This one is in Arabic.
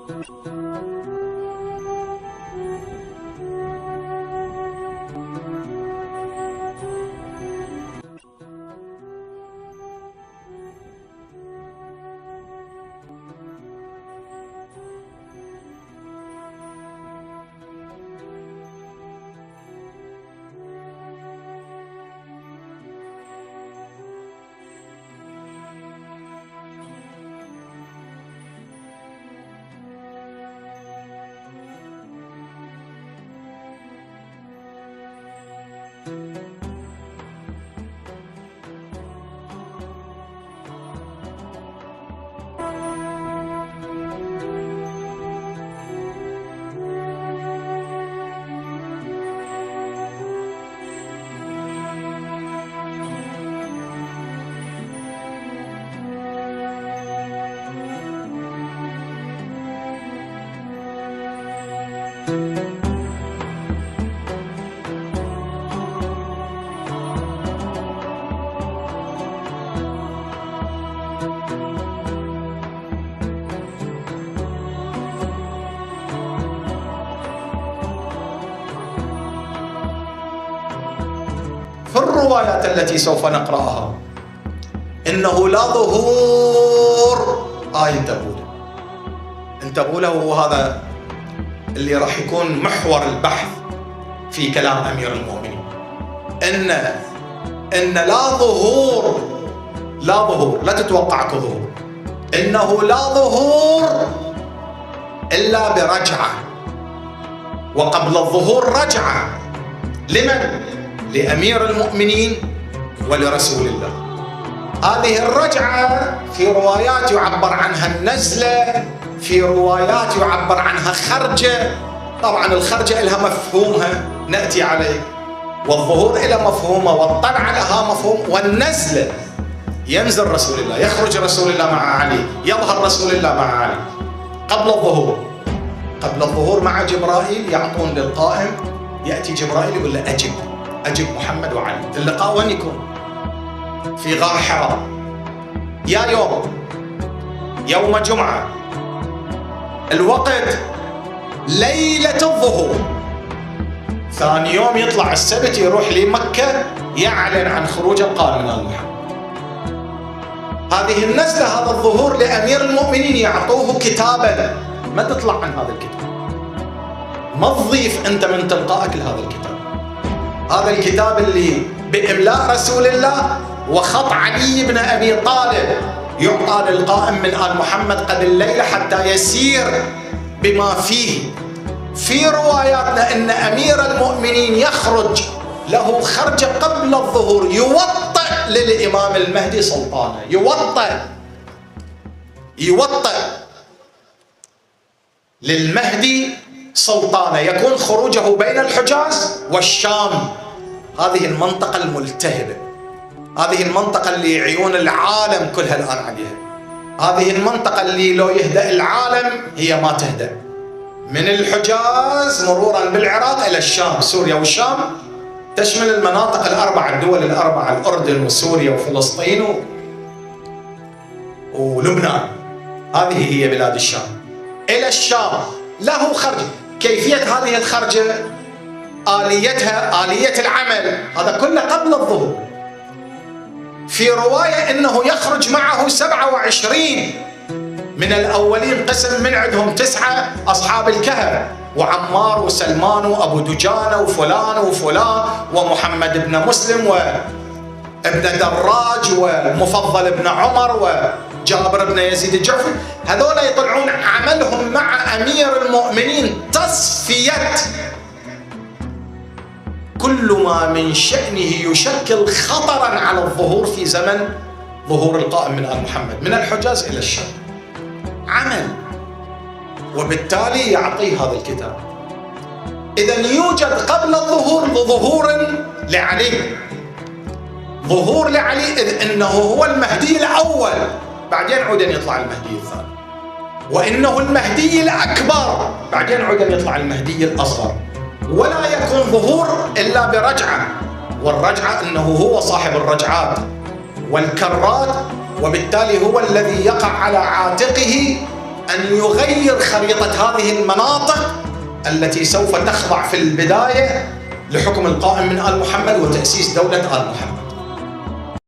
في الروايات التي سوف نقرأها إنه لا ظهور انتبهوا له، وهذا اللي راح يكون محور البحث في كلام أمير المؤمنين، إن لا ظهور، لا تتوقع ظهور، إنه لا ظهور إلا برجعة، وقبل الظهور رجعة. لمن؟ لأمير المؤمنين ولرسول الله. هذه الرجعة في روايات يعبر عنها النزلة، في روايات يعبر عنها خرجة. طبعا الخرجة لها مفهومها نأتي عليه، والظهور إلى مفهومه، والطلعة لها مفهوم، والنزلة ينزل رسول الله، يخرج رسول الله مع علي، يظهر رسول الله مع علي. قبل الظهور مع جبرائيل يعطون للقائم، يأتي جبرائيل يقول له أجب محمد وعلي. اللقاء وين يكون؟ في غار حراء، يا يوم جمعة، الوقت ليلة الظهور، ثاني يوم يطلع السبت يروح لمكة يعلن عن خروج القائم من محمد. هذه النزلة، هذا الظهور لأمير المؤمنين، يعطوه كتابا، ما تطلع عن هذا الكتاب، ما تضيف أنت من تلقائك لهذا الكتاب. هذا الكتاب اللي بإملاء رسول الله وخط علي بن أبي طالب يعطى للقائم من آل محمد قبل الليلة حتى يسير بما فيه. في رواياتنا أن أمير المؤمنين يخرج له خرجة قبل الظهور، يوطئ للإمام المهدي سلطانه، يوطئ للمهدي سلطانه، يكون خروجه بين الحجاز والشام. هذه المنطقة الملتهبة، هذه المنطقة اللي عيون العالم كلها الآن عليها، هذه المنطقة اللي لو يهدأ العالم هي ما تهدأ، من الحجاز مرورا بالعراق إلى الشام. سوريا والشام تشمل المناطق الأربعة، الدول الأربعة، الأردن وسوريا وفلسطين ولبنان، هذه هي بلاد الشام. إلى الشام له خرجة، كيفية هذه الخرجة، آليتها، آلية العمل، هذا كله قبل الظهور. في رواية إنه يخرج معه 27 من الأولين، قسم من عندهم 9 أصحاب الكهف، وعمار وسلمان وأبو دجانة وفلان وفلان ومحمد بن مسلم وابن دراج ومفضل بن عمر وجابر بن يزيد الجعفي. هذول يطلعون عملهم مع أمير المؤمنين تصفية كل ما من شأنه يشكل خطرا على الظهور في زمن ظهور القائم من آل محمد من الحجاز إلى الشام، عمل، وبالتالي يعطيه هذا الكتاب. إذن يوجد قبل الظهور ظهور لعلي، ظهور لعلي إذ إنه هو المهدي الأول، بعدين عودن يطلع المهدي الثاني، وإنه المهدي الأكبر، بعدين عودن يطلع المهدي الأصغر. ولا يكون ظهور إلا برجعة، والرجعة إنه هو صاحب الرجعات والكرات، وبالتالي هو الذي يقع على عاتقه أن يغير خريطة هذه المناطق التي سوف تخضع في البداية لحكم القائم من آل محمد وتأسيس دولة آل محمد.